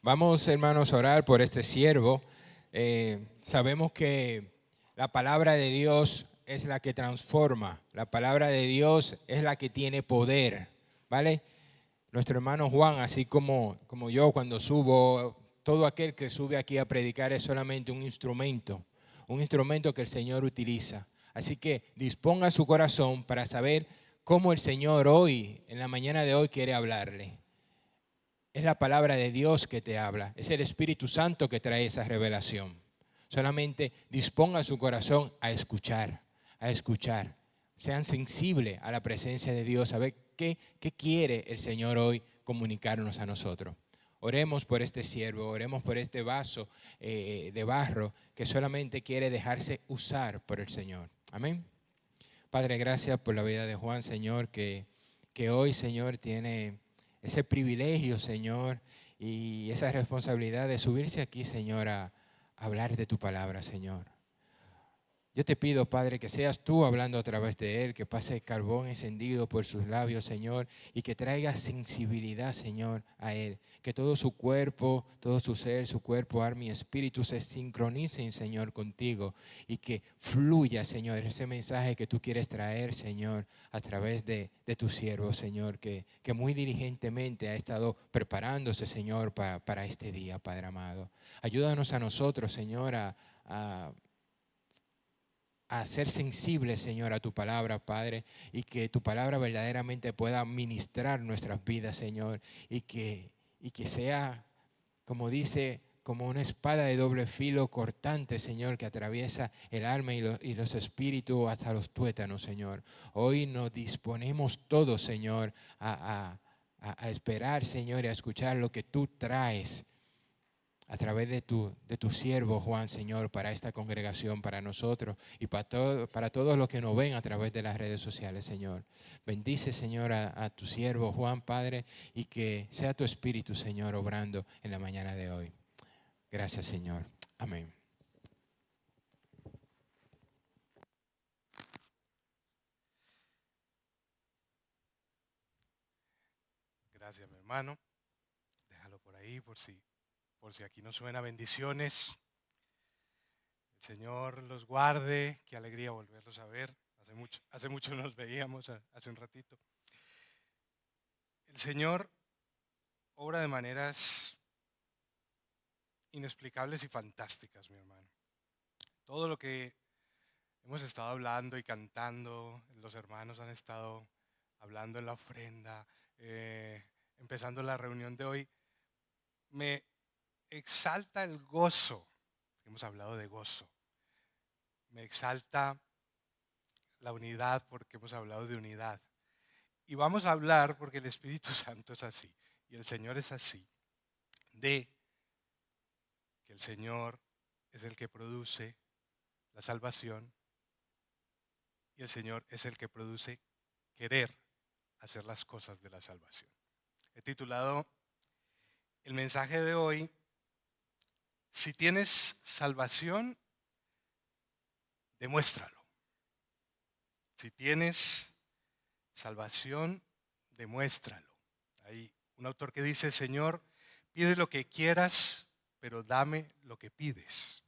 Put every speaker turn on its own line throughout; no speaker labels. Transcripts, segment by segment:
Vamos, hermanos, a orar por este siervo. Sabemos que la palabra de Dios es la que transforma. La palabra de Dios es la que tiene poder, ¿vale? Nuestro hermano Juan, así como yo cuando subo, todo aquel que sube aquí a predicar es solamente un instrumento que el Señor utiliza. Así que disponga su corazón para saber cómo el Señor hoy, en la mañana de hoy, quiere hablarle. Es la palabra de Dios que te habla. Es el Espíritu Santo que trae esa revelación. Solamente disponga su corazón a escuchar, a escuchar. Sean sensibles a la presencia de Dios, a ver qué quiere el Señor hoy comunicarnos a nosotros. Oremos por este siervo, oremos por este vaso de barro que solamente quiere dejarse usar por el Señor. Amén. Padre, gracias por la vida de Juan, Señor, que hoy, Señor, tiene ese privilegio, Señor, y esa responsabilidad de subirse aquí, Señor, a hablar de tu palabra, Señor. Yo te pido, Padre, que seas tú hablando a través de él, que pase el carbón encendido por sus labios, Señor, y que traiga sensibilidad, Señor, a él. Que todo su cuerpo, todo su ser, su cuerpo, alma y espíritu se sincronicen, Señor, contigo. Y que fluya, Señor, ese mensaje que tú quieres traer, Señor, a través de tu siervo, Señor, que muy diligentemente ha estado preparándose, Señor, para este día, Padre amado. Ayúdanos a nosotros, Señor, a ser sensibles, Señor, a tu palabra, Padre, y que tu palabra verdaderamente pueda ministrar nuestras vidas, Señor, y que sea, como dice, como una espada de doble filo cortante, Señor, que atraviesa el alma y los espíritus hasta los tuétanos, Señor. Hoy nos disponemos todos, Señor, a esperar, Señor, y a escuchar lo que tú traes a través de tu siervo Juan, Señor, para esta congregación, para nosotros y para todos los que nos ven a través de las redes sociales, Señor. Bendice, Señor, a tu siervo Juan, Padre, y que sea tu Espíritu, Señor, obrando en la mañana de hoy. Gracias, Señor. Amén.
Gracias, mi hermano. Déjalo por ahí por si aquí no suena bendiciones. El Señor los guarde. Qué alegría volverlos a ver. Hace mucho nos veíamos, hace un ratito. El Señor obra de maneras inexplicables y fantásticas, mi hermano. Todo lo que hemos estado hablando y cantando, los hermanos han estado hablando en la ofrenda, empezando la reunión de hoy, me exalta el gozo. Hemos hablado de gozo. Me exalta la unidad porque hemos hablado de unidad. Y vamos a hablar, porque el Espíritu Santo es así y el Señor es así, de que el Señor es el que produce la salvación y el Señor es el que produce querer hacer las cosas de la salvación. He titulado el mensaje de hoy: si tienes salvación, demuéstralo. Si tienes salvación, demuéstralo. Hay un autor que dice: Señor, pide lo que quieras, pero dame lo que pides.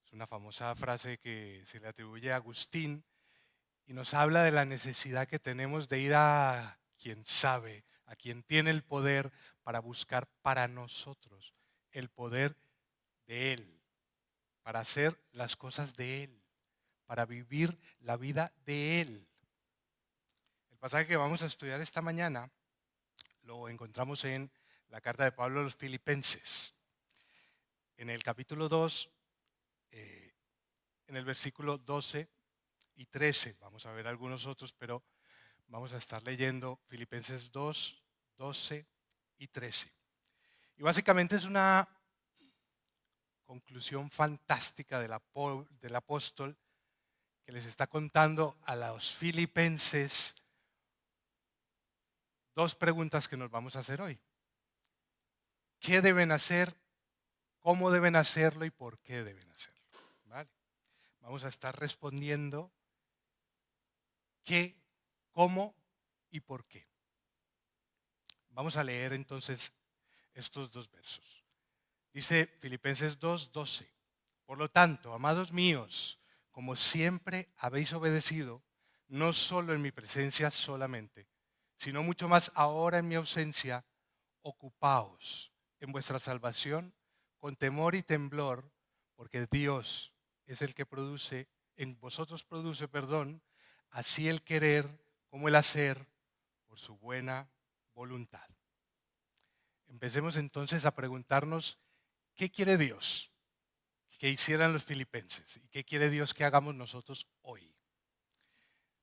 Es una famosa frase que se le atribuye a Agustín y nos habla de la necesidad que tenemos de ir a quien sabe, a quien tiene el poder, para buscar para nosotros el poder de Él, para hacer las cosas de Él, para vivir la vida de Él. El pasaje que vamos a estudiar esta mañana lo encontramos en la carta de Pablo a los Filipenses, en el capítulo 2, en el versículo 12 y 13. Vamos a ver algunos otros, pero vamos a estar leyendo Filipenses 2, 12 y 13. Y básicamente es una conclusión fantástica del apóstol, que les está contando a los filipenses dos preguntas que nos vamos a hacer hoy. ¿Qué deben hacer? ¿Cómo deben hacerlo? ¿Y por qué deben hacerlo? ¿Vale? Vamos a estar respondiendo qué, cómo y por qué. Vamos a leer entonces estos dos versos. Dice Filipenses 2:12. Por lo tanto, amados míos, como siempre habéis obedecido, no solo en mi presencia solamente, sino mucho más ahora en mi ausencia, ocupaos en vuestra salvación con temor y temblor, porque Dios es el que produce, en vosotros produce, así el querer como el hacer por su buena voluntad. Empecemos entonces a preguntarnos, ¿qué quiere Dios que hicieran los filipenses? ¿Y qué quiere Dios que hagamos nosotros hoy?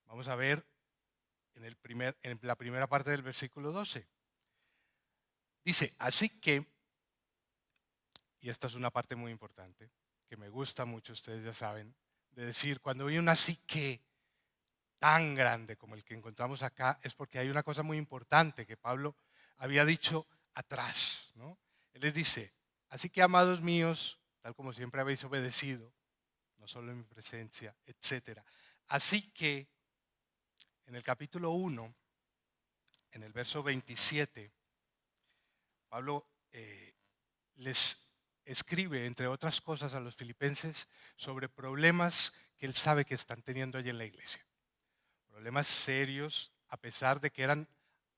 Vamos a ver en la primera parte del versículo 12. Dice, así que, y esta es una parte muy importante, que me gusta mucho, ustedes ya saben, de decir, cuando hay un así que tan grande como el que encontramos acá, es porque hay una cosa muy importante que Pablo había dicho atrás, ¿no? Él les dice, así que amados míos, tal como siempre habéis obedecido, no solo en mi presencia, etcétera. Así que en el capítulo 1, en el verso 27, Pablo les escribe, entre otras cosas, a los filipenses sobre problemas que él sabe que están teniendo allí en la iglesia. Problemas serios, a pesar de que eran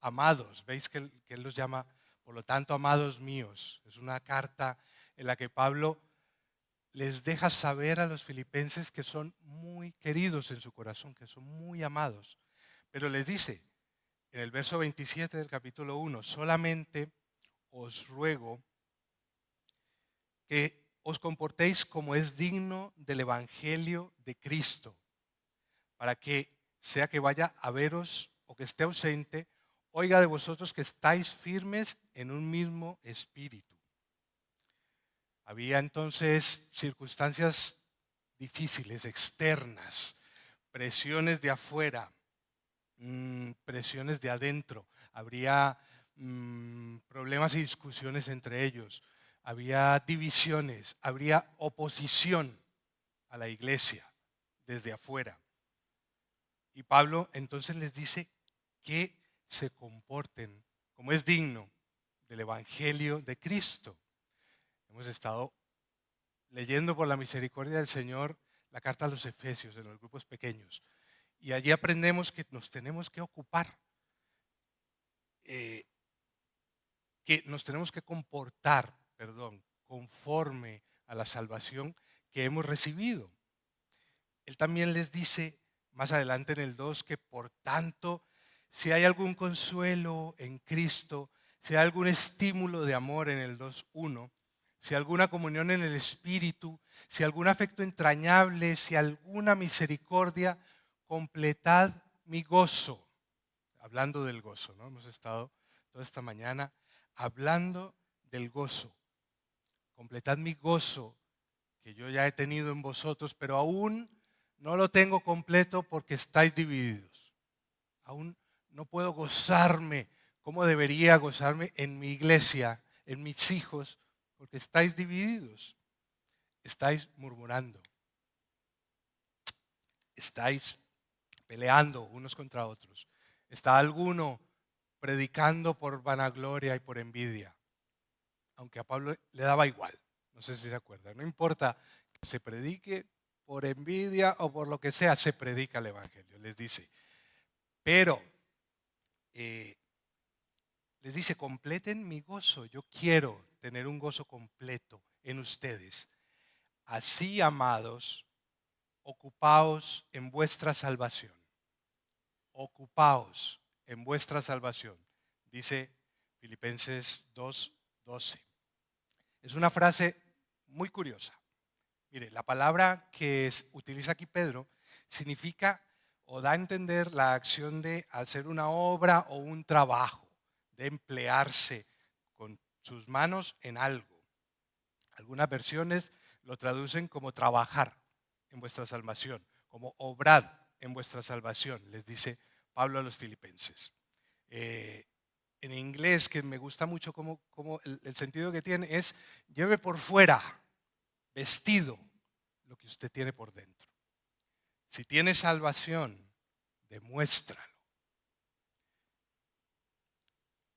amados. Veis que él los llama, por lo tanto, amados míos. Es una carta en la que Pablo les deja saber a los filipenses que son muy queridos en su corazón, que son muy amados. Pero les dice en el verso 27 del capítulo 1, solamente os ruego que os comportéis como es digno del evangelio de Cristo, para que, sea que vaya a veros o que esté ausente, oiga de vosotros que estáis firmes en un mismo espíritu. Había entonces circunstancias difíciles, externas, presiones de afuera, presiones de adentro. Habría problemas y discusiones entre ellos. Había divisiones, habría oposición a la iglesia desde afuera. Y Pablo entonces les dice que se comporten como es digno del evangelio de Cristo. Hemos estado leyendo por la misericordia del Señor la carta a los Efesios en los grupos pequeños. Y allí aprendemos que nos tenemos que ocupar, que nos tenemos que comportar, conforme a la salvación que hemos recibido. Él también les dice más adelante en el 2 que por tanto, si hay algún consuelo en Cristo, si hay algún estímulo de amor en el 2:1, si alguna comunión en el Espíritu, si algún afecto entrañable, si alguna misericordia, completad mi gozo. Hablando del gozo, ¿no? Hemos estado toda esta mañana hablando del gozo. Completad mi gozo que yo ya he tenido en vosotros, pero aún no lo tengo completo porque estáis divididos. Aún no puedo gozarme como debería gozarme en mi iglesia, en mis hijos, porque estáis divididos. Estáis murmurando. Estáis peleando unos contra otros. Está alguno predicando por vanagloria y por envidia. Aunque a Pablo le daba igual. No sé si se acuerdan. No importa que se predique por envidia o por lo que sea, se predica el evangelio. Les dice. Pero les dice, completen mi gozo. Yo quiero tener un gozo completo en ustedes. Así, amados, ocupaos en vuestra salvación. Ocupaos en vuestra salvación. Dice Filipenses 2:12. Es una frase muy curiosa. Mire, la palabra que utiliza aquí Pedro significa o da a entender la acción de hacer una obra o un trabajo, de emplearse con sus manos en algo. Algunas versiones lo traducen como trabajar en vuestra salvación, como obrad en vuestra salvación, les dice Pablo a los filipenses. En inglés, que me gusta mucho como el sentido que tiene, es lleve por fuera, vestido, lo que usted tiene por dentro. Si tiene salvación, demuéstralo.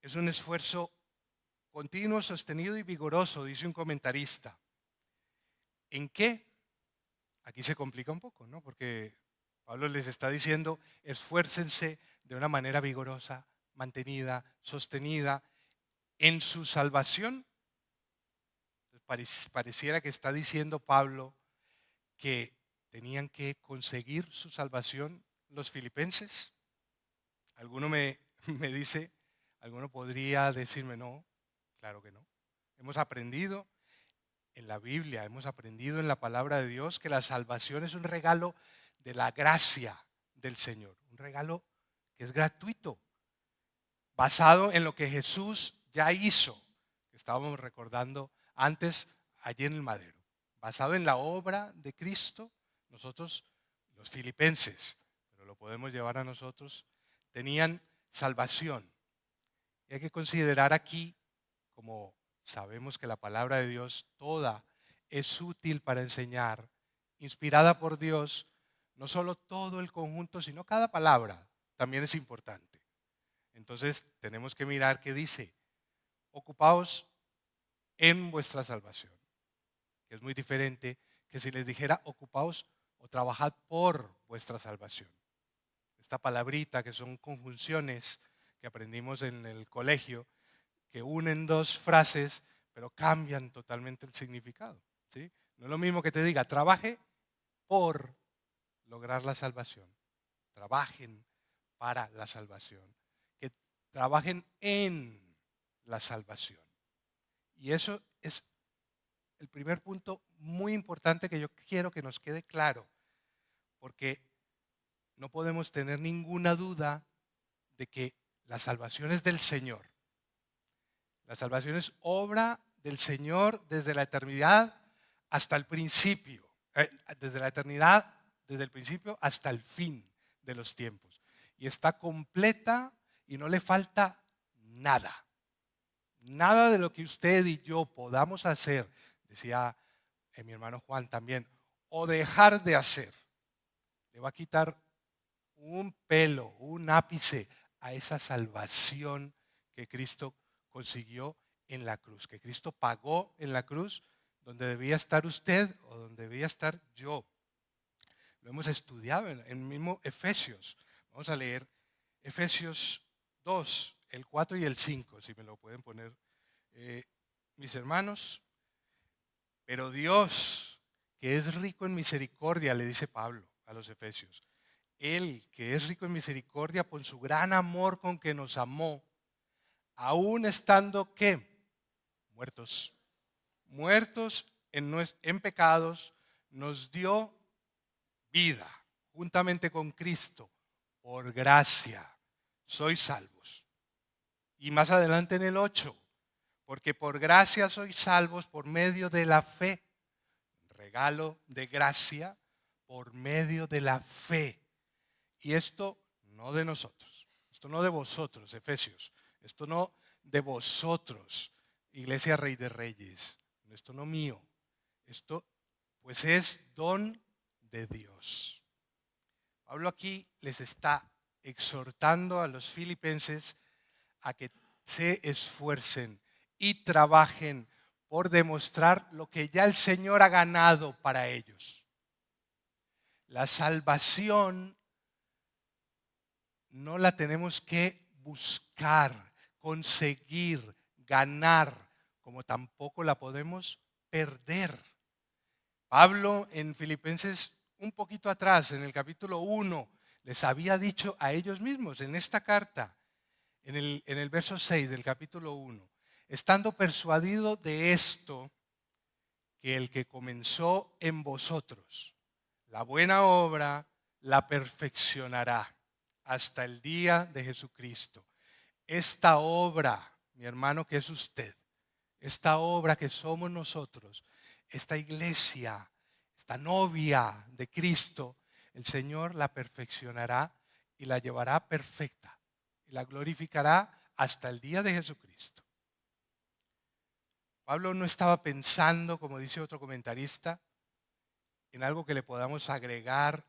Es un esfuerzo continuo, sostenido y vigoroso, dice un comentarista. ¿En qué? Aquí se complica un poco, ¿no? Porque Pablo les está diciendo, esfuércense de una manera vigorosa, mantenida, sostenida en su salvación. Pareciera que está diciendo Pablo que tenían que conseguir su salvación los filipenses. Alguno me dice, alguno podría decirme no, claro que no. Hemos aprendido en la Biblia, hemos aprendido en la palabra de Dios que la salvación es un regalo de la gracia del Señor, un regalo que es gratuito, basado en lo que Jesús ya hizo, que estábamos recordando antes allí en el madero, basado en la obra de Cristo. Nosotros, los filipenses, pero lo podemos llevar a nosotros, tenían salvación. Y hay que considerar aquí, como sabemos que la palabra de Dios toda es útil para enseñar, inspirada por Dios, no solo todo el conjunto, sino cada palabra también es importante. Entonces tenemos que mirar qué dice: ocupaos en vuestra salvación, que es muy diferente que si les dijera ocupaos o trabajad por vuestra salvación. Esta palabrita, que son conjunciones que aprendimos en el colegio, que unen dos frases, pero cambian totalmente el significado, ¿sí? No es lo mismo que te diga, trabaje por lograr la salvación. Trabajen para la salvación. Que trabajen en la salvación. Y eso es el primer punto muy importante que yo quiero que nos quede claro, porque no podemos tener ninguna duda de que la salvación es del Señor. La salvación es obra del Señor desde la eternidad hasta el principio, desde la eternidad, desde el principio hasta el fin de los tiempos. Y está completa y no le falta nada. Nada de lo que usted y yo podamos hacer, decía mi hermano Juan también, o dejar de hacer, le va a quitar un pelo, un ápice a esa salvación que Cristo consiguió en la cruz, que Cristo pagó en la cruz, donde debía estar usted o donde debía estar yo. Lo hemos estudiado en el mismo Efesios. Vamos a leer Efesios 2, el 4 y el 5, si me lo pueden poner, mis hermanos. Pero Dios, que es rico en misericordia, le dice Pablo a los Efesios, Él, que es rico en misericordia, por su gran amor con que nos amó, aún estando, ¿qué? Muertos en pecados, nos dio vida juntamente con Cristo. Por gracia sois salvos. Y más adelante en el 8, porque por gracia sois salvos por medio de la fe. Regalo de gracia por medio de la fe. Y esto no de nosotros, esto no de vosotros, Efesios, esto no de vosotros, Iglesia Rey de Reyes, esto no mío, esto pues es don de Dios. Pablo aquí les está exhortando a los filipenses a que se esfuercen y trabajen por demostrar lo que ya el Señor ha ganado para ellos. La salvación no la tenemos que buscar, conseguir, ganar, como tampoco la podemos perder. Pablo en Filipenses, un poquito atrás, en el capítulo 1, les había dicho a ellos mismos en esta carta, en el verso 6 del capítulo 1, estando persuadido de esto, que el que comenzó en vosotros la buena obra la perfeccionará hasta el día de Jesucristo. Esta obra, mi hermano, que es usted, esta obra que somos nosotros, esta iglesia, esta novia de Cristo, el Señor la perfeccionará y la llevará perfecta y la glorificará hasta el día de Jesucristo. Pablo no estaba pensando, como dice otro comentarista, en algo que le podamos agregar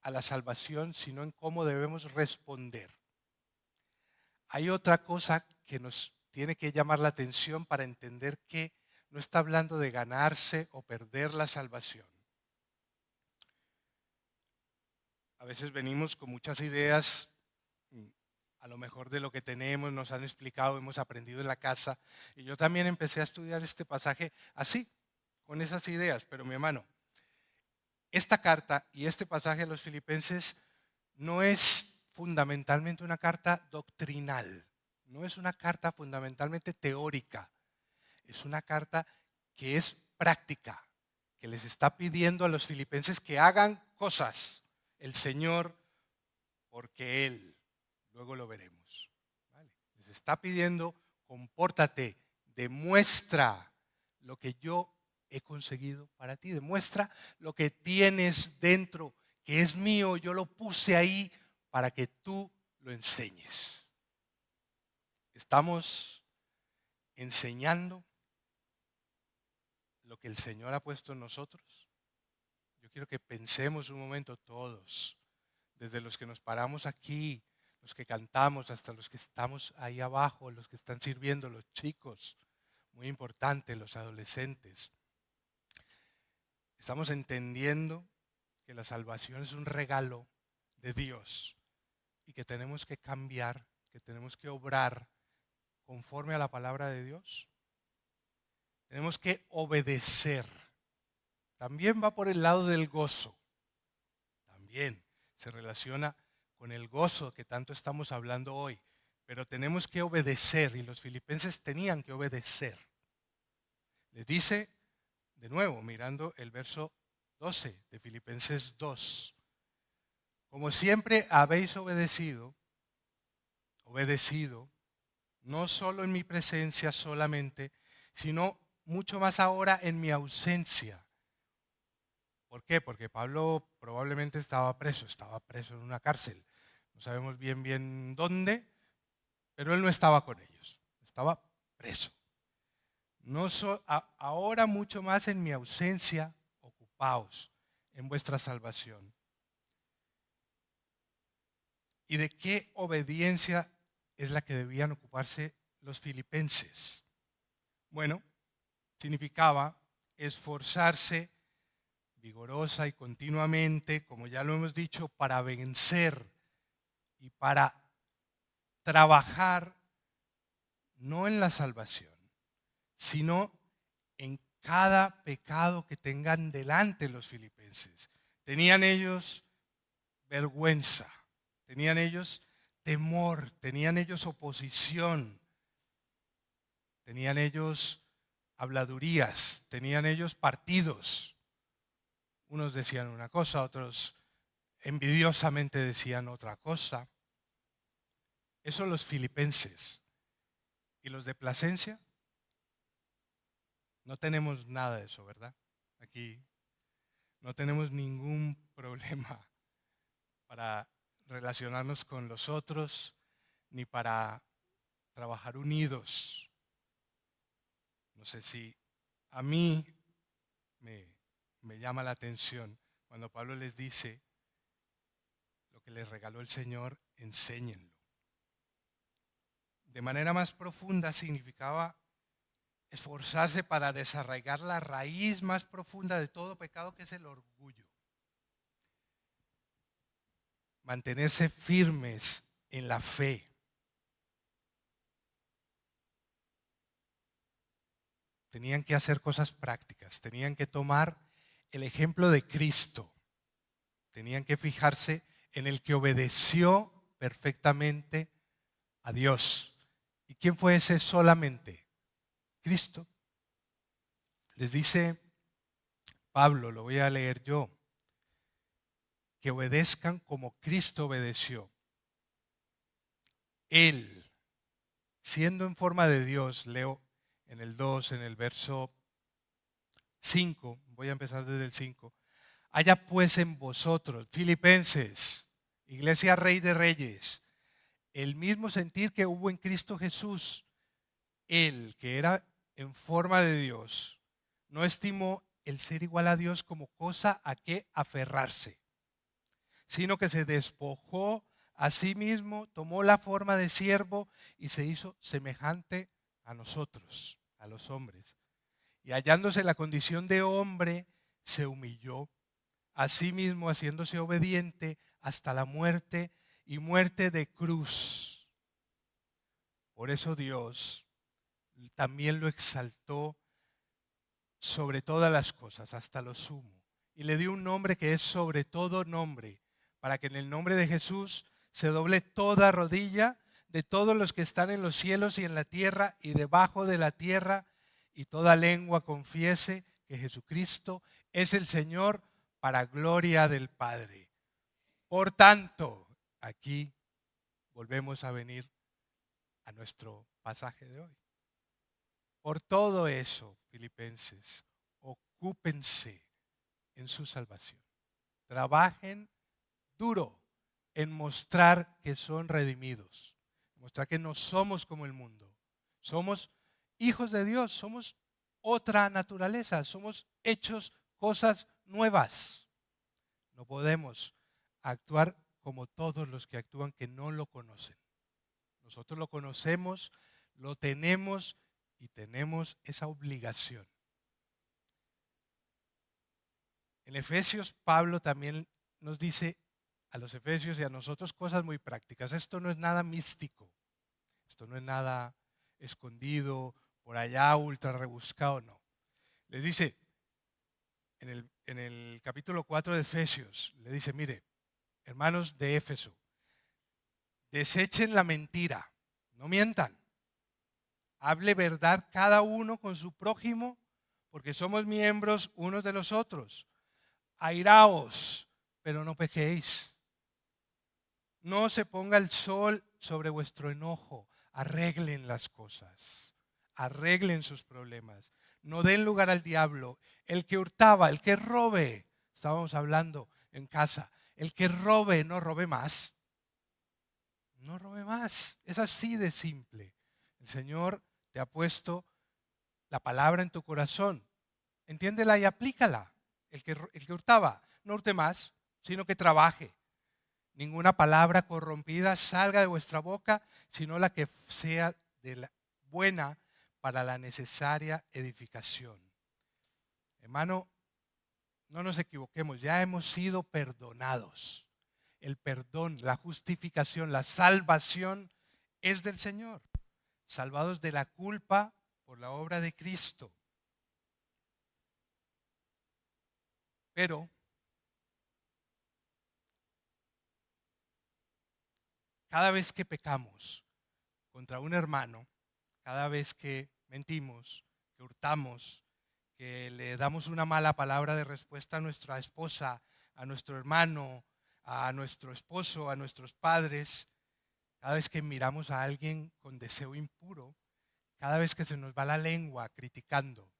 a la salvación, sino en cómo debemos responder. Hay otra cosa que nos tiene que llamar la atención para entender que no está hablando de ganarse o perder la salvación. A veces venimos con muchas ideas, a lo mejor de lo que tenemos, nos han explicado, hemos aprendido en la casa. Y yo también empecé a estudiar este pasaje así, con esas ideas. Pero mi hermano, esta carta y este pasaje de los Filipenses no es fundamentalmente una carta doctrinal, no es una carta fundamentalmente teórica, es una carta que es práctica, que les está pidiendo a los filipenses que hagan cosas. El Señor, porque Él, luego lo veremos, ¿vale? Les está pidiendo, compórtate, demuestra lo que yo he conseguido para ti, demuestra lo que tienes dentro, que es mío, yo lo puse ahí para que tú lo enseñes. Estamos enseñando lo que el Señor ha puesto en nosotros. Yo quiero que pensemos un momento todos, desde los que nos paramos aquí, los que cantamos, hasta los que estamos ahí abajo, los que están sirviendo, los chicos, muy importante, los adolescentes. Estamos entendiendo que la salvación es un regalo de Dios y que tenemos que cambiar, que tenemos que obrar conforme a la palabra de Dios. Tenemos que obedecer. También va por el lado del gozo. También se relaciona con el gozo que tanto estamos hablando hoy. Pero tenemos que obedecer y los filipenses tenían que obedecer. Les dice, de nuevo, mirando el verso 12 de Filipenses 2. Como siempre habéis obedecido, no solo en mi presencia solamente, sino mucho más ahora en mi ausencia. ¿Por qué? Porque Pablo probablemente estaba preso en una cárcel. No sabemos bien dónde, pero él no estaba con ellos, estaba preso. Ahora mucho más en mi ausencia, ocupaos en vuestra salvación. ¿Y de qué obediencia es la que debían ocuparse los filipenses? Bueno, significaba esforzarse vigorosa y continuamente, como ya lo hemos dicho, para vencer y para trabajar no en la salvación, sino en cada pecado que tengan delante los filipenses. Tenían ellos vergüenza, tenían ellos temor, tenían ellos oposición, tenían ellos habladurías, tenían ellos partidos. Unos decían una cosa, otros envidiosamente decían otra cosa. Eso los filipenses. ¿Y los de Plasencia? No tenemos nada de eso, ¿verdad? Aquí no tenemos ningún problema para relacionarnos con los otros, ni para trabajar unidos. No sé si a mí me llama la atención cuando Pablo les dice lo que les regaló el Señor, enséñenlo. De manera más profunda significaba esforzarse para desarraigar la raíz más profunda de todo pecado, que es el orgullo. Mantenerse firmes en la fe. Tenían que hacer cosas prácticas, tenían que tomar el ejemplo de Cristo, tenían que fijarse en el que obedeció perfectamente a Dios. ¿Y quién fue ese solamente? Cristo. Les dice Pablo, lo voy a leer yo, que obedezcan como Cristo obedeció. Él, siendo en forma de Dios, leo en el 2, en el verso 5, voy a empezar desde el 5. Haya pues en vosotros, filipenses, Iglesia Rey de Reyes, el mismo sentir que hubo en Cristo Jesús. Él, que era en forma de Dios, no estimó el ser igual a Dios como cosa a que aferrarse, sino que se despojó a sí mismo, tomó la forma de siervo y se hizo semejante a nosotros, a los hombres. Y hallándose en la condición de hombre, se humilló, asimismo haciéndose obediente hasta la muerte y muerte de cruz. Por eso Dios también lo exaltó sobre todas las cosas, hasta lo sumo, y le dio un nombre que es sobre todo nombre, para que en el nombre de Jesús se doble toda rodilla de todos los que están en los cielos y en la tierra y debajo de la tierra, y toda lengua confiese que Jesucristo es el Señor, para gloria del Padre. Por tanto, aquí volvemos a venir a nuestro pasaje de hoy. Por todo eso, filipenses, ocúpense en su salvación. Trabajen duro en mostrar que son redimidos, mostrar que no somos como el mundo. Somos hijos de Dios, somos otra naturaleza, somos hechos cosas nuevas. No podemos actuar como todos los que actúan que no lo conocen. Nosotros lo conocemos, lo tenemos y tenemos esa obligación. En Efesios, Pablo también nos dice a los efesios y a nosotros cosas muy prácticas. Esto no es nada místico, esto no es nada escondido, por allá ultra rebuscado, no. Les dice en el capítulo 4 de Efesios, le dice, mire, hermanos de Éfeso, desechen la mentira, no mientan. Hable verdad cada uno con su prójimo, porque somos miembros unos de los otros. Airaos, pero no pequéis. No se ponga el sol sobre vuestro enojo. Arreglen las cosas. Arreglen sus problemas. No den lugar al diablo. El que hurtaba, el que robe. Estábamos hablando en casa. El que robe, no robe más. No robe más. Es así de simple. El Señor te ha puesto la palabra en tu corazón. Entiéndela y aplícala. El que hurtaba, no hurte más, sino que trabaje. Ninguna palabra corrompida salga de vuestra boca, sino la que sea buena para la necesaria edificación. Hermano, no nos equivoquemos, ya hemos sido perdonados. El perdón, la justificación, la salvación es del Señor. Salvados de la culpa por la obra de Cristo. Pero cada vez que pecamos contra un hermano, cada vez que mentimos, que hurtamos, que le damos una mala palabra de respuesta a nuestra esposa, a nuestro hermano, a nuestro esposo, a nuestros padres, cada vez que miramos a alguien con deseo impuro, cada vez que se nos va la lengua criticando,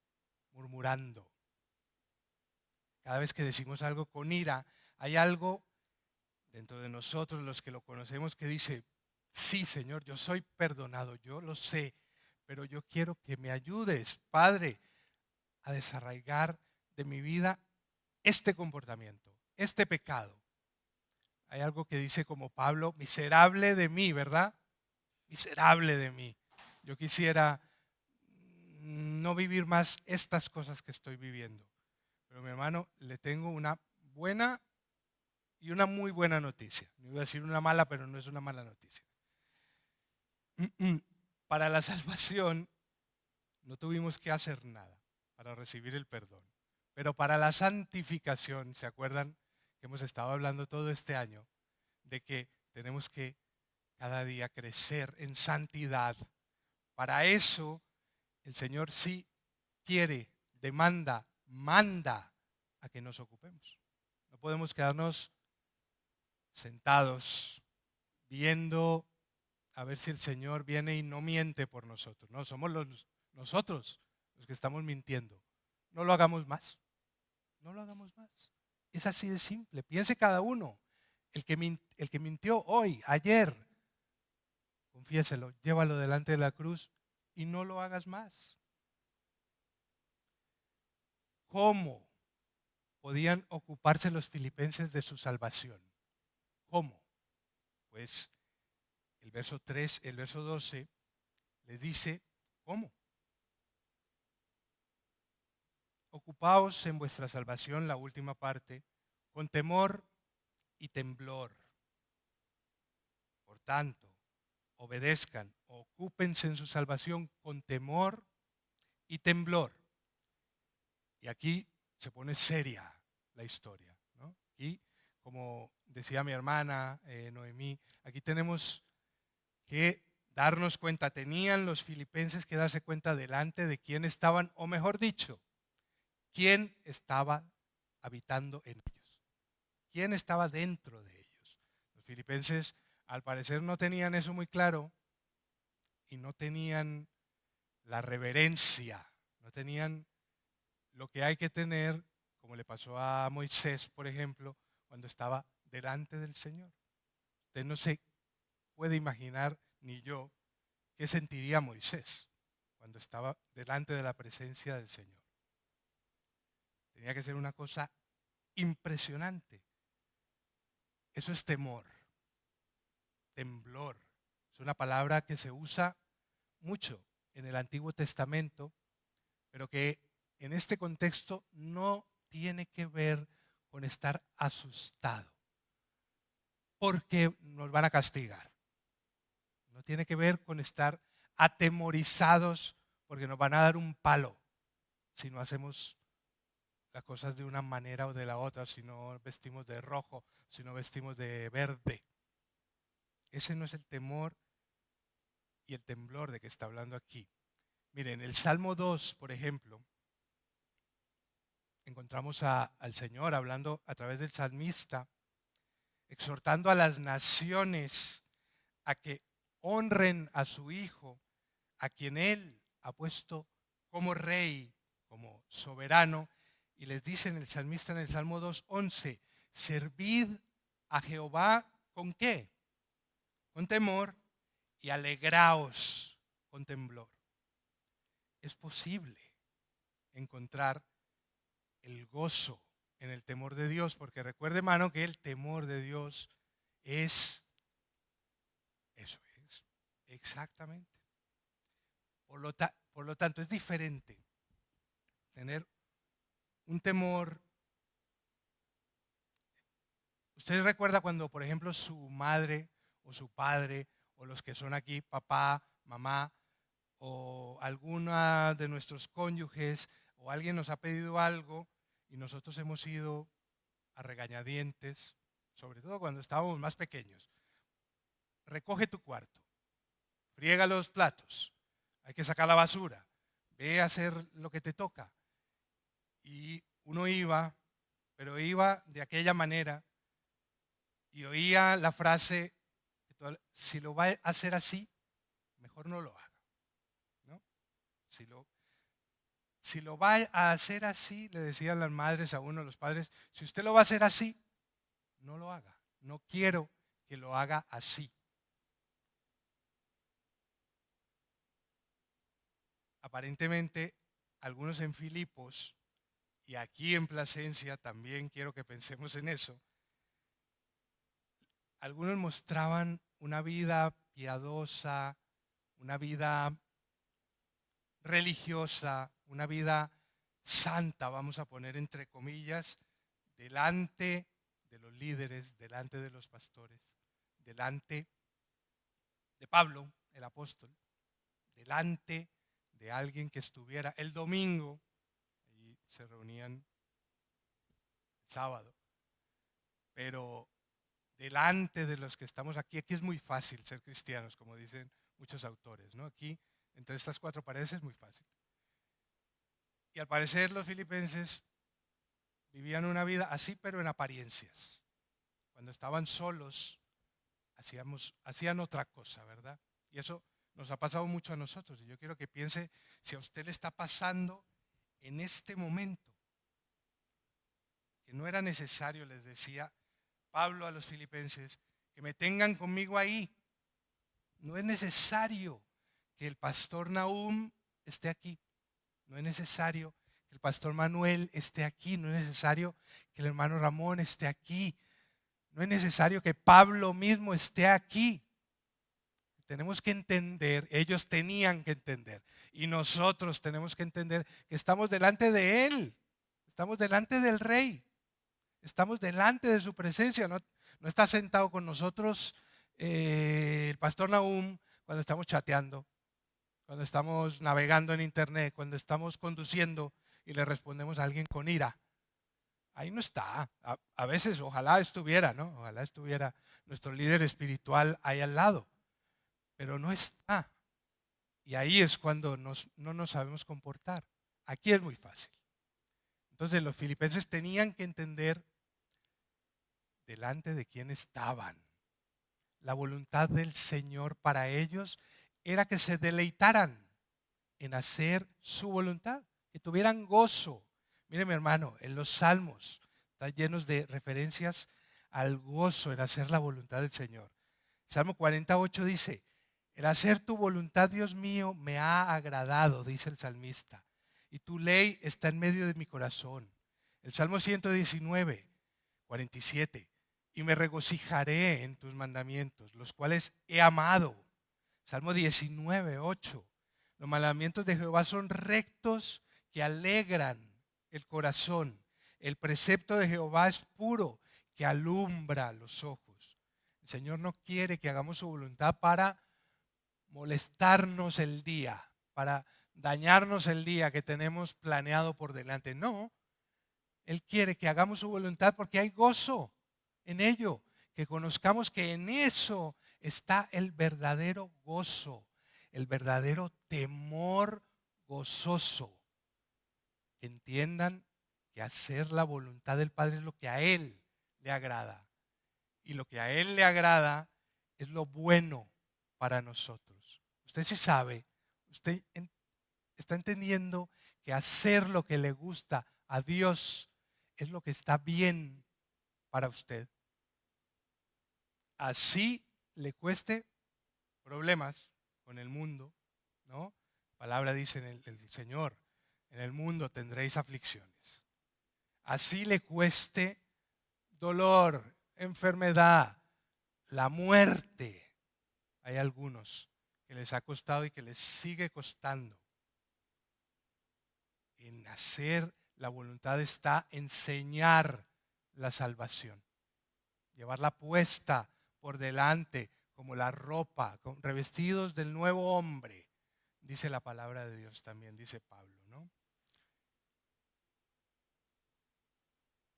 murmurando, cada vez que decimos algo con ira, hay algo dentro de nosotros, los que lo conocemos, que dice, sí, Señor, yo soy perdonado, yo lo sé, pero yo quiero que me ayudes, Padre, a desarraigar de mi vida este comportamiento, este pecado. Hay algo que dice como Pablo, miserable de mí, ¿verdad? Miserable de mí. Yo quisiera no vivir más estas cosas que estoy viviendo. Pero mi hermano, le tengo una buena y una muy buena noticia. Me iba a decir una mala, pero no es una mala noticia. Para la salvación no tuvimos que hacer nada para recibir el perdón. Pero para la santificación, ¿se acuerdan que hemos estado hablando todo este año de que tenemos que cada día crecer en santidad? Para eso el Señor sí quiere, demanda, manda a que nos ocupemos. No podemos quedarnos sentados viendo a ver si el Señor viene y no miente por nosotros. No, somos nosotros los que estamos mintiendo. No lo hagamos más. No lo hagamos más. Es así de simple. Piense cada uno. El que mintió hoy, ayer, confiéselo, llévalo delante de la cruz y no lo hagas más. ¿Cómo podían ocuparse los filipenses de su salvación? ¿Cómo? Pues el verso 3, el verso 12 les dice ¿Cómo? Ocupaos en vuestra salvación, la última parte, con temor y temblor. Por tanto, obedezcan, ocúpense en su salvación con temor y temblor. Y aquí se pone seria la historia, ¿no? Y como decía mi hermana Noemí, aquí tenemos que darnos cuenta, tenían los filipenses que darse cuenta delante de quién estaban, o mejor dicho, quién estaba habitando en ellos, quién estaba dentro de ellos. Los filipenses al parecer no tenían eso muy claro y no tenían la reverencia, no tenían lo que hay que tener, como le pasó a Moisés, por ejemplo, cuando estaba delante del Señor. Usted no se puede imaginar, ni yo, qué sentiría Moisés cuando estaba delante de la presencia del Señor. Tenía que ser una cosa impresionante. Eso es temor, temblor. Es una palabra que se usa mucho en el Antiguo Testamento, pero que en este contexto no tiene que ver con estar asustado, porque nos van a castigar. No tiene que ver con estar atemorizados porque nos van a dar un palo si no hacemos las cosas de una manera o de la otra, si no vestimos de rojo, si no vestimos de verde. Ese no es el temor y el temblor de que está hablando aquí. Miren, el Salmo 2, por ejemplo, encontramos al Señor hablando a través del salmista, exhortando a las naciones a que honren a su Hijo, a quien Él ha puesto como rey, como soberano, y les dice en el salmista en el Salmo 2:11, servid a Jehová ¿con qué? Con temor, y alegraos con temblor. Es posible encontrar el gozo en el temor de Dios, porque recuerde, hermano, que el temor de Dios es, eso es, exactamente. Por lo tanto, es diferente tener un temor. ¿Usted recuerda cuando, por ejemplo, su madre o su padre, o los que son aquí, papá, mamá, o alguna de nuestros cónyuges, o alguien nos ha pedido algo y nosotros hemos ido a regañadientes, sobre todo cuando estábamos más pequeños? Recoge tu cuarto, friega los platos, hay que sacar la basura, ve a hacer lo que te toca. Y uno iba, pero iba de aquella manera y oía la frase, si lo va a hacer así, mejor no lo haga, ¿no? Si lo va a hacer así, le decían las madres a uno, los padres, si usted lo va a hacer así, no lo haga. No quiero que lo haga así. Aparentemente, algunos en Filipos y aquí en Plasencia, también quiero que pensemos en eso, algunos mostraban una vida piadosa, una vida religiosa, una vida santa, vamos a poner entre comillas, delante de los líderes, delante de los pastores, delante de Pablo, el apóstol, delante de alguien que estuviera el domingo, y se reunían el sábado, pero delante de los que estamos aquí. Aquí es muy fácil ser cristianos, como dicen muchos autores, ¿no? Aquí, entre estas cuatro paredes, es muy fácil. Y al parecer los filipenses vivían una vida así, pero en apariencias. Cuando estaban solos, hacían otra cosa, ¿verdad? Y eso nos ha pasado mucho a nosotros. Y yo quiero que piense si a usted le está pasando en este momento, que no era necesario, les decía Pablo a los filipenses, que me tengan conmigo ahí. No es necesario que el pastor Nahum esté aquí. No es necesario que el pastor Manuel esté aquí. No es necesario que el hermano Ramón esté aquí. No es necesario que Pablo mismo esté aquí. Tenemos que entender, ellos tenían que entender, y nosotros tenemos que entender que estamos delante de Él, estamos delante del Rey, estamos delante de su presencia. No está sentado con nosotros el pastor Nahum cuando estamos chateando, cuando estamos navegando en internet, cuando estamos conduciendo y le respondemos a alguien con ira. Ahí no está. A veces ojalá estuviera, ¿no? Ojalá estuviera nuestro líder espiritual ahí al lado, pero no está. Y ahí es cuando no nos sabemos comportar. Aquí es muy fácil. Entonces los filipenses tenían que entender delante de quién estaban. La voluntad del Señor para ellos era que se deleitaran en hacer su voluntad, que tuvieran gozo. Mire, mi hermano, en los salmos están llenos de referencias al gozo en hacer la voluntad del Señor. Salmo 48 dice: el hacer tu voluntad, Dios mío, me ha agradado, dice el salmista, y tu ley está en medio de mi corazón. El Salmo 119, 47: y me regocijaré en tus mandamientos, los cuales he amado. Salmo 19, 8: los mandamientos de Jehová son rectos, que alegran el corazón. El precepto de Jehová es puro, que alumbra los ojos. El Señor no quiere que hagamos su voluntad para molestarnos el día, para dañarnos el día que tenemos planeado por delante. No, Él quiere que hagamos su voluntad porque hay gozo en ello, que conozcamos que en eso está el verdadero gozo, el verdadero temor gozoso. Que entiendan que hacer la voluntad del Padre es lo que a Él le agrada. Y lo que a Él le agrada es lo bueno para nosotros. Usted sí sabe, usted está entendiendo que hacer lo que le gusta a Dios es lo que está bien para usted. Así le cueste problemas con el mundo, ¿no? La palabra dice en el Señor: en el mundo tendréis aflicciones. Así le cueste dolor, enfermedad, la muerte. Hay algunos que les ha costado y que les sigue costando. En hacer la voluntad está enseñar la salvación, llevarla puesta por delante como la ropa, revestidos del nuevo hombre, dice la palabra de Dios también, dice Pablo, ¿no?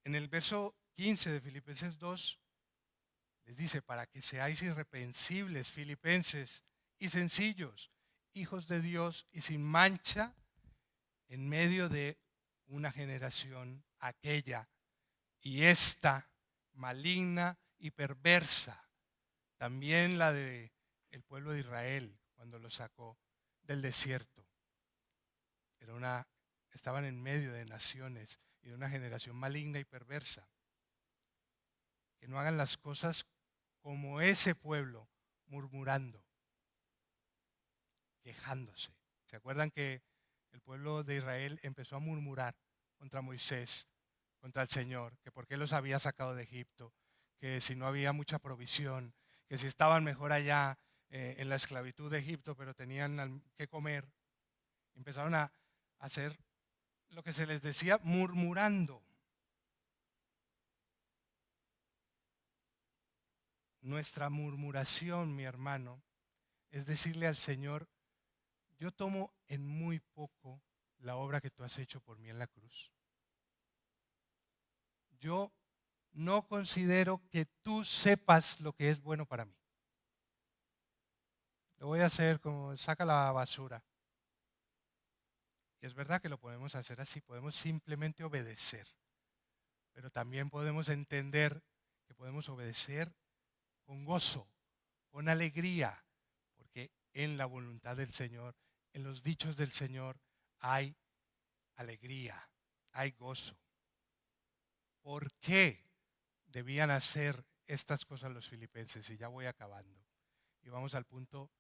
En el verso 15 de Filipenses 2 les dice: para que seáis irreprensibles, filipenses, y sencillos, hijos de Dios y sin mancha, en medio de una generación aquella y esta maligna y perversa, también la de el pueblo de Israel cuando lo sacó del desierto. Estaban en medio de naciones y de una generación maligna y perversa. Que no hagan las cosas como ese pueblo, murmurando, quejándose. ¿Se acuerdan que el pueblo de Israel empezó a murmurar contra Moisés, contra el Señor, que por qué los había sacado de Egipto, que si no había mucha provisión, que si estaban mejor allá en la esclavitud de Egipto, pero tenían que comer? Empezaron a hacer lo que se les decía murmurando. Nuestra murmuración, mi hermano, es decirle al Señor: yo tomo en muy poco la obra que tú has hecho por mí en la cruz. Yo no considero que tú sepas lo que es bueno para mí. Lo voy a hacer como saca la basura. Y es verdad que lo podemos hacer así, podemos simplemente obedecer. Pero también podemos entender que podemos obedecer con gozo, con alegría, porque en la voluntad del Señor, en los dichos del Señor, hay alegría, hay gozo. ¿Por qué debían hacer estas cosas los filipenses? Y ya voy acabando. Y vamos al punto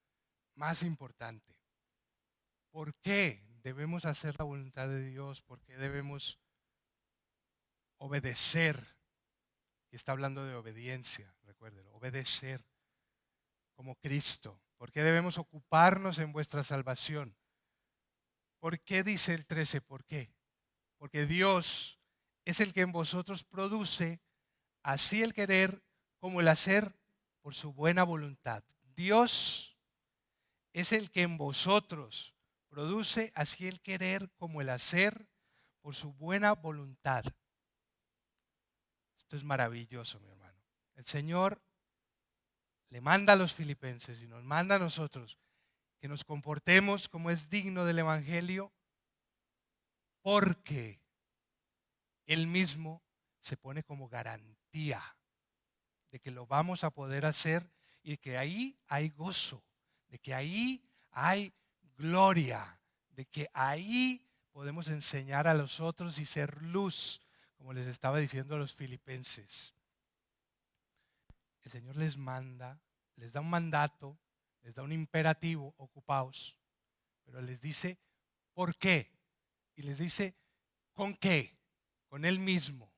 más importante. ¿Por qué debemos hacer la voluntad de Dios? ¿Por qué debemos obedecer? Y está hablando de obediencia, recuérdelo, obedecer como Cristo. ¿Por qué debemos ocuparnos en vuestra salvación? ¿Por qué dice el 13? ¿Por qué? Porque Dios es el que en vosotros produce así el querer como el hacer por su buena voluntad. Dios es el que en vosotros produce así el querer como el hacer por su buena voluntad. Esto es maravilloso, mi hermano. El Señor le manda a los filipenses y nos manda a nosotros que nos comportemos como es digno del Evangelio, porque Él mismo se pone como garantía de que lo vamos a poder hacer y que ahí hay gozo, de que ahí hay gloria, de que ahí podemos enseñar a los otros y ser luz, como les estaba diciendo a los filipenses. El Señor les manda, les da un mandato, les da un imperativo, ocupaos, pero les dice ¿por qué? Y les dice ¿con qué? Con Él mismo.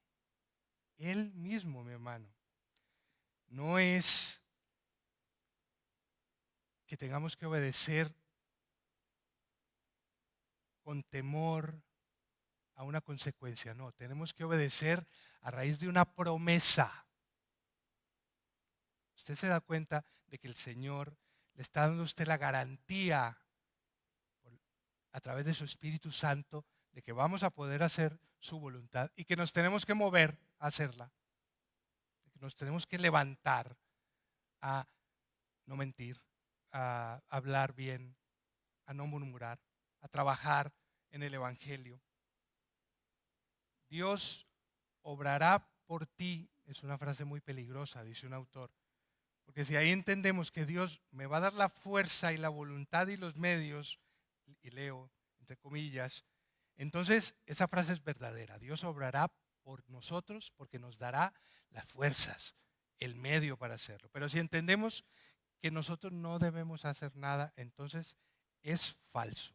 Él mismo, mi hermano. No es que tengamos que obedecer con temor a una consecuencia, no, tenemos que obedecer a raíz de una promesa. Usted se da cuenta de que el Señor le está dando a usted la garantía a través de su Espíritu Santo de que vamos a poder hacer su voluntad y que nos tenemos que mover a hacerla, que nos tenemos que levantar a no mentir, a hablar bien, a no murmurar, a trabajar en el Evangelio. Dios obrará por ti, es una frase muy peligrosa, dice un autor, porque si ahí entendemos que Dios me va a dar la fuerza y la voluntad y los medios, y leo entre comillas, entonces esa frase es verdadera. Dios obrará por nosotros porque nos dará las fuerzas, el medio para hacerlo. Pero si entendemos que nosotros no debemos hacer nada, entonces es falso.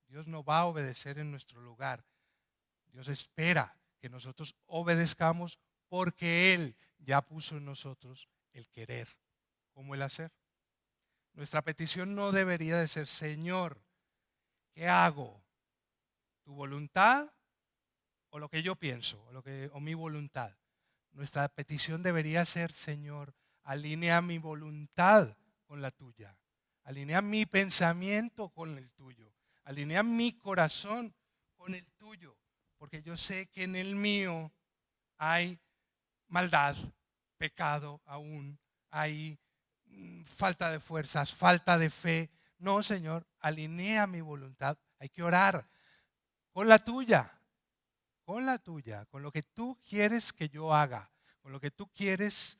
Dios no va a obedecer en nuestro lugar. Dios espera que nosotros obedezcamos porque Él ya puso en nosotros el querer como el hacer. Nuestra petición no debería de ser: Señor, ¿qué hago? ¿Tu voluntad o lo que yo pienso o mi voluntad? Nuestra petición debería ser: Señor, alinea mi voluntad con la tuya, alinea mi pensamiento con el tuyo, alinea mi corazón con el tuyo, porque yo sé que en el mío hay maldad, pecado aún, hay falta de fuerzas, falta de fe. No, Señor, alinea mi voluntad. Hay que orar con la tuya, con lo que tú quieres que yo haga, con lo que tú quieres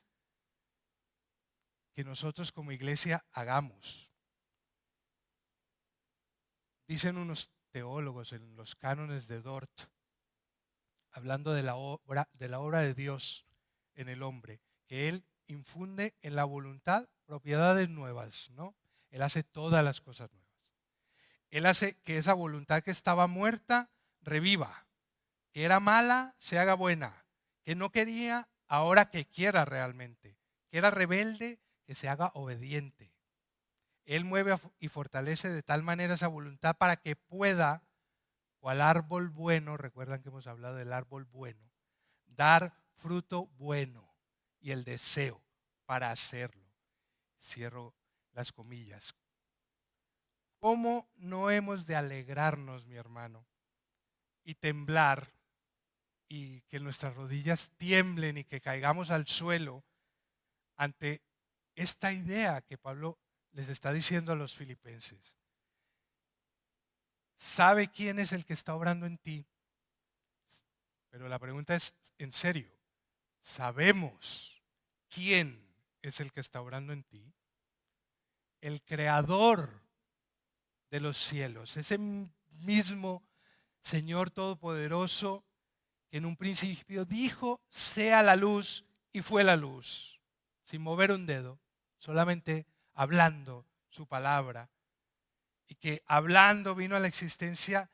que nosotros como iglesia hagamos. Dicen unos teólogos en los cánones de Dort, hablando de la obra de Dios en el hombre, que Él infunde en la voluntad propiedades nuevas, ¿no? Él hace todas las cosas nuevas. Él hace que esa voluntad que estaba muerta reviva, que era mala se haga buena, que no quería ahora que quiera realmente, que era rebelde que se haga obediente. Él mueve y fortalece de tal manera esa voluntad para que pueda, cual árbol bueno, recuerdan que hemos hablado del árbol bueno, dar fruto bueno y el deseo para hacerlo. Cierro las comillas. ¿Cómo no hemos de alegrarnos, mi hermano, y temblar y que nuestras rodillas tiemblen y que caigamos al suelo ante esta idea que Pablo les está diciendo a los filipenses? ¿Sabe quién es el que está obrando en ti? Pero la pregunta es, en serio, ¿sabemos quién es el que está obrando en ti? El creador de los cielos, ese mismo Señor todopoderoso que en un principio dijo: sea la luz, y fue la luz, sin mover un dedo, solamente hablando su palabra, y que hablando vino a la existencia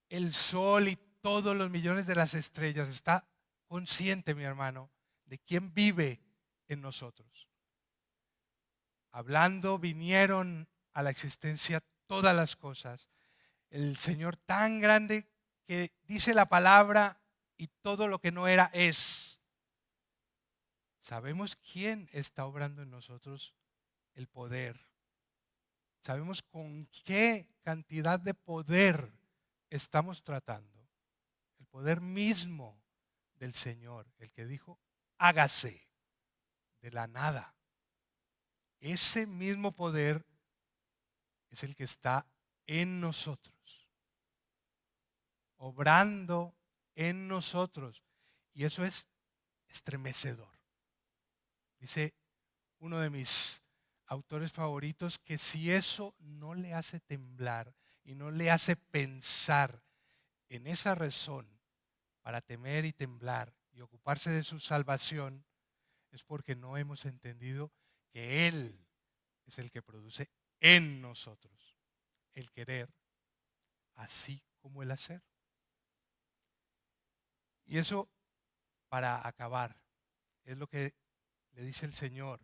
el sol y todos los millones de las estrellas. Está consciente, mi hermano, de quién vive en nosotros. hablando vinieron a la existencia todas las cosas. El Señor tan grande que dice la palabra y todo lo que no era es. Sabemos quién está obrando en nosotros el poder. Sabemos con qué cantidad de poder estamos tratando. El poder mismo del Señor, el que dijo, hágase de la nada. Ese mismo poder es el que está en nosotros, obrando en nosotros. Y eso es estremecedor. Dice uno de mis autores favoritos que si eso no le hace temblar y no le hace pensar en esa razón para temer y temblar y ocuparse de su salvación, es porque no hemos entendido que Él es el que produce en nosotros el querer, así como el hacer. Y eso, para acabar, es lo que le dice el Señor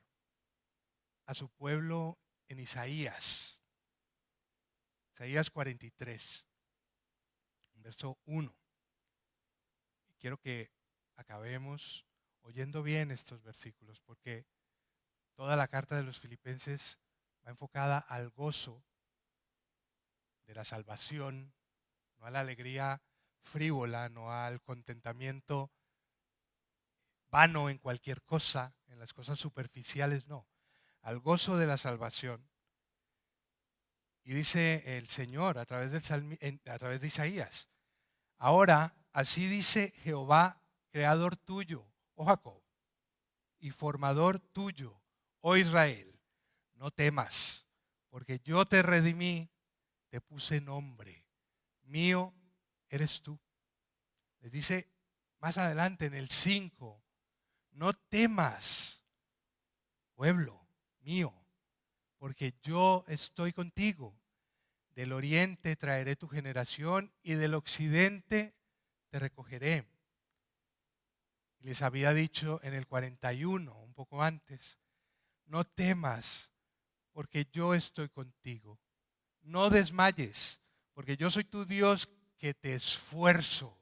a su pueblo en Isaías 43, verso 1. Y quiero que acabemos oyendo bien estos versículos, porque toda la carta de los Filipenses va enfocada al gozo de la salvación, no a la alegría frívola, no al contentamiento vano en cualquier cosa, en las cosas superficiales, no, al gozo de la salvación. Y dice el Señor a través de Isaías: ahora así dice Jehová, creador tuyo, oh Jacob, y formador tuyo, oh Israel, no temas, porque yo te redimí, te puse nombre, mío eres tú. Les dice más adelante en el 5, no temas, pueblo mío, porque yo estoy contigo. Del oriente traeré tu generación y del occidente te recogeré. Les había dicho en el 41, un poco antes, no temas, porque yo estoy contigo. No desmayes, porque yo soy tu Dios que te esfuerzo.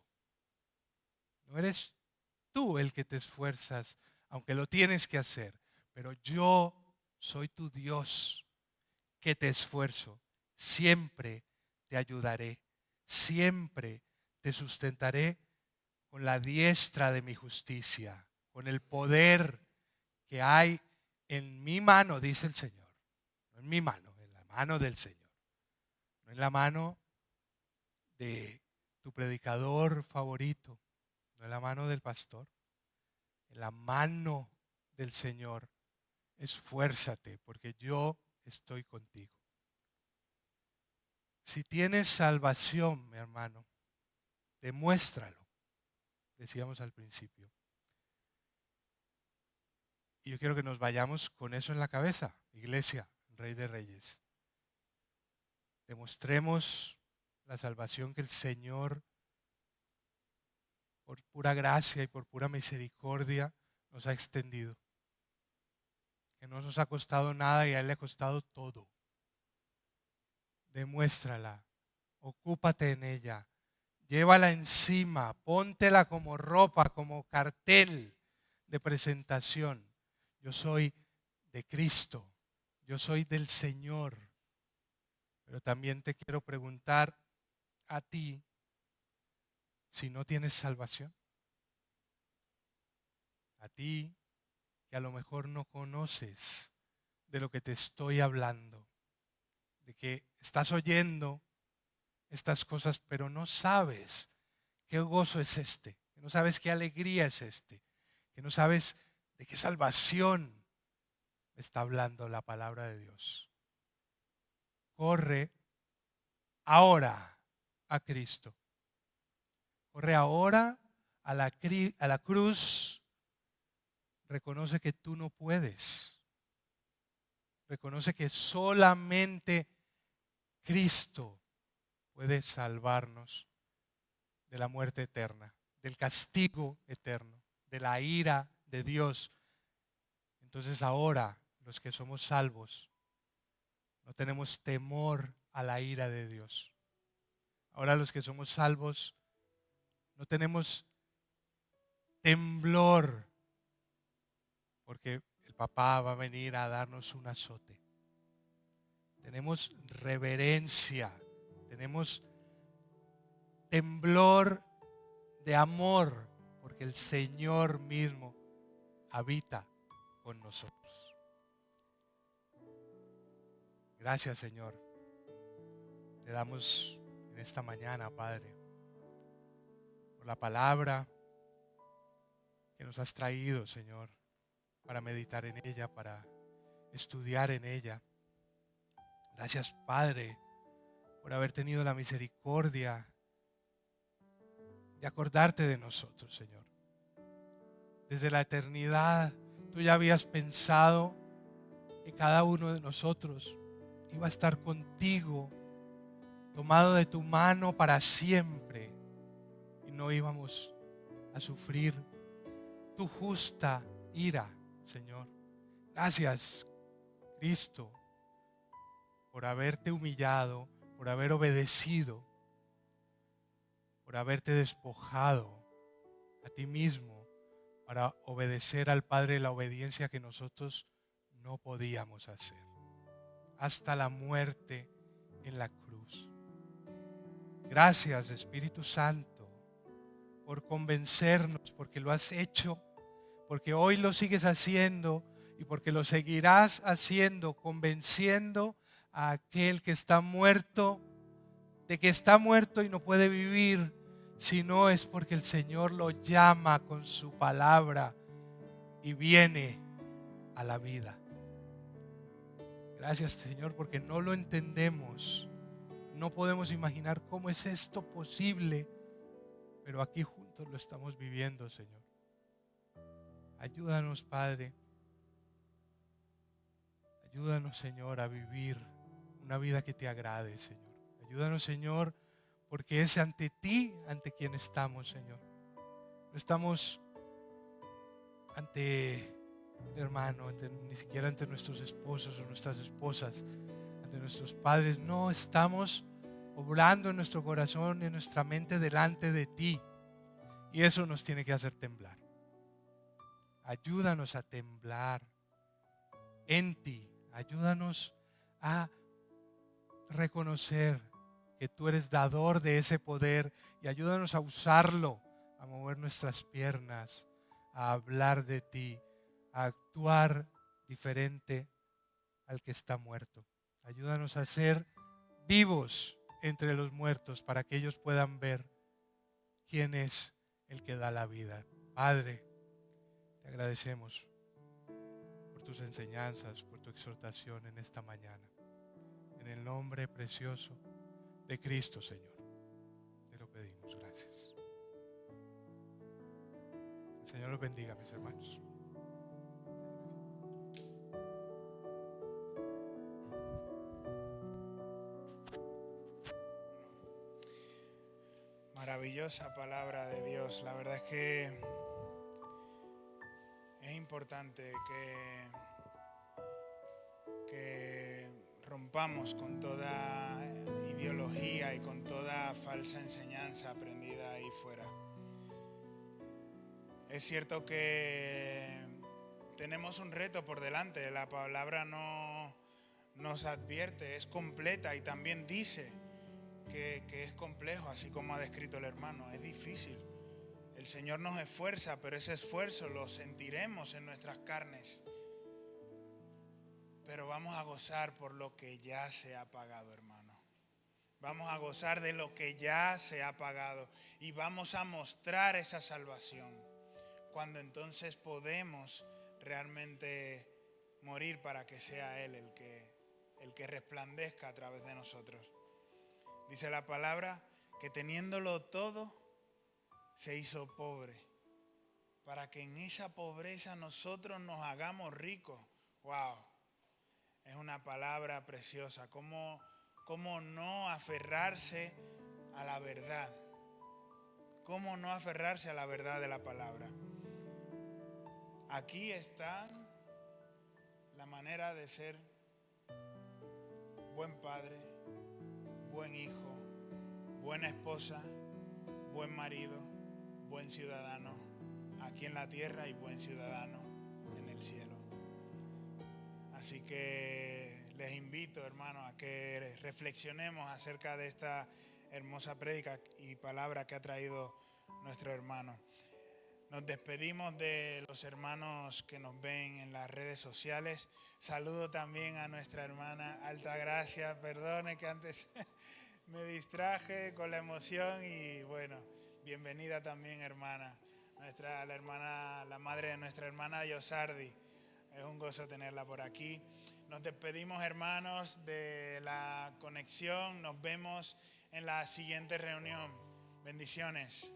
No eres tú el que te esfuerzas, aunque lo tienes que hacer, pero yo soy tu Dios que te esfuerzo. Siempre te ayudaré, siempre te sustentaré con la diestra de mi justicia, con el poder que hay en mi mano, dice el Señor. No en mi mano, en la mano del Señor. No en la mano de tu predicador favorito, no en la mano del pastor, en la mano del Señor. Esfuérzate, porque yo estoy contigo. Si tienes salvación, mi hermano, demuéstralo, decíamos al principio. Y yo quiero que nos vayamos con eso en la cabeza, iglesia, Rey de Reyes. Demostremos la salvación que el Señor, por pura gracia y por pura misericordia, nos ha extendido. Que no nos ha costado nada y a Él le ha costado todo. Demuéstrala, ocúpate en ella, llévala encima, póntela como ropa, como cartel de presentación. Yo soy de Cristo, yo soy del Señor. Pero también te quiero preguntar a ti si no tienes salvación. A ti que a lo mejor no conoces de lo que te estoy hablando, de que estás oyendo estas cosas, pero no sabes qué gozo es este, que no sabes qué alegría es este, que no sabes de qué salvación está hablando la palabra de Dios. Corre ahora a Cristo. Corre ahora a la cruz. Reconoce que tú no puedes. Reconoce que solamente Cristo puede salvarnos de la muerte eterna, del castigo eterno, de la ira de Dios. Entonces ahora los que somos salvos, no tenemos temor a la ira de Dios. Ahora los que somos salvos, no tenemos temblor, porque el papá va a venir a darnos un azote. Tenemos reverencia, tenemos temblor de amor, porque el Señor mismo habita con nosotros. Gracias, Señor. Te damos en esta mañana, Padre, por la palabra que nos has traído, Señor, para meditar en ella, para estudiar en ella. Gracias, Padre, por haber tenido la misericordia de acordarte de nosotros, Señor. Desde la eternidad, tú ya habías pensado que cada uno de nosotros iba a estar contigo, tomado de tu mano para siempre, y no íbamos a sufrir tu justa ira, Señor. Gracias, Cristo, por haberte humillado, por haber obedecido, por haberte despojado a ti mismo para obedecer al Padre, la obediencia que nosotros no podíamos hacer, hasta la muerte en la cruz. Gracias, Espíritu Santo, por convencernos, porque lo has hecho, porque hoy lo sigues haciendo y porque lo seguirás haciendo, convenciendo a aquel que está muerto de que está muerto y no puede vivir, si no es porque el Señor lo llama con su palabra y viene a la vida. Gracias, Señor, porque no lo entendemos. No podemos imaginar cómo es esto posible, pero aquí juntos lo estamos viviendo, Señor. Ayúdanos, Padre. Ayúdanos, Señor, a vivir una vida que te agrade, Señor. Ayúdanos, Señor, porque es ante ti, ante quien estamos, Señor. No estamos ante el hermano, ni siquiera ante nuestros esposos o nuestras esposas, ante nuestros padres. No, estamos obrando en nuestro corazón y en nuestra mente delante de ti. Y eso nos tiene que hacer temblar. Ayúdanos a temblar en ti. Ayúdanos a reconocer que tú eres dador de ese poder y ayúdanos a usarlo, a mover nuestras piernas, a hablar de ti, a actuar diferente al que está muerto. Ayúdanos a ser vivos entre los muertos para que ellos puedan ver quién es el que da la vida. Padre, te agradecemos por tus enseñanzas, por tu exhortación en esta mañana. En el nombre precioso de Cristo, Señor, te lo pedimos. Gracias. El Señor los bendiga, mis hermanos.
Maravillosa palabra de Dios. La verdad es que es importante que rompamos con toda ideología y con toda falsa enseñanza aprendida ahí fuera. Es cierto que tenemos un reto por delante. La palabra no nos advierte, es completa y también dice que es complejo, así como ha descrito el hermano. Es difícil. El Señor nos esfuerza, pero ese esfuerzo lo sentiremos en nuestras carnes. Pero vamos a gozar por lo que ya se ha pagado, hermano. Vamos a gozar de lo que ya se ha pagado y vamos a mostrar esa salvación cuando entonces podemos realmente morir para que sea Él el que resplandezca a través de nosotros. Dice la palabra que teniéndolo todo se hizo pobre para que en esa pobreza nosotros nos hagamos ricos. ¡Wow! Es una palabra preciosa. ¿Cómo no aferrarse a la verdad? ¿Cómo no aferrarse a la verdad de la palabra? Aquí están la manera de ser buen padre, buen hijo, buena esposa, buen marido, buen ciudadano aquí en la tierra y buen ciudadano en el cielo. Así que les invito, hermanos, a que reflexionemos acerca de esta hermosa prédica y palabra que ha traído nuestro hermano. Nos despedimos de los hermanos que nos ven en las redes sociales. Saludo también a nuestra hermana Altagracia. Perdone que antes me distraje con la emoción y bueno, bienvenida también, hermana. La madre de nuestra hermana Yosardi. Es un gozo tenerla por aquí. Nos despedimos, hermanos, de la conexión. Nos vemos en la siguiente reunión. Bendiciones.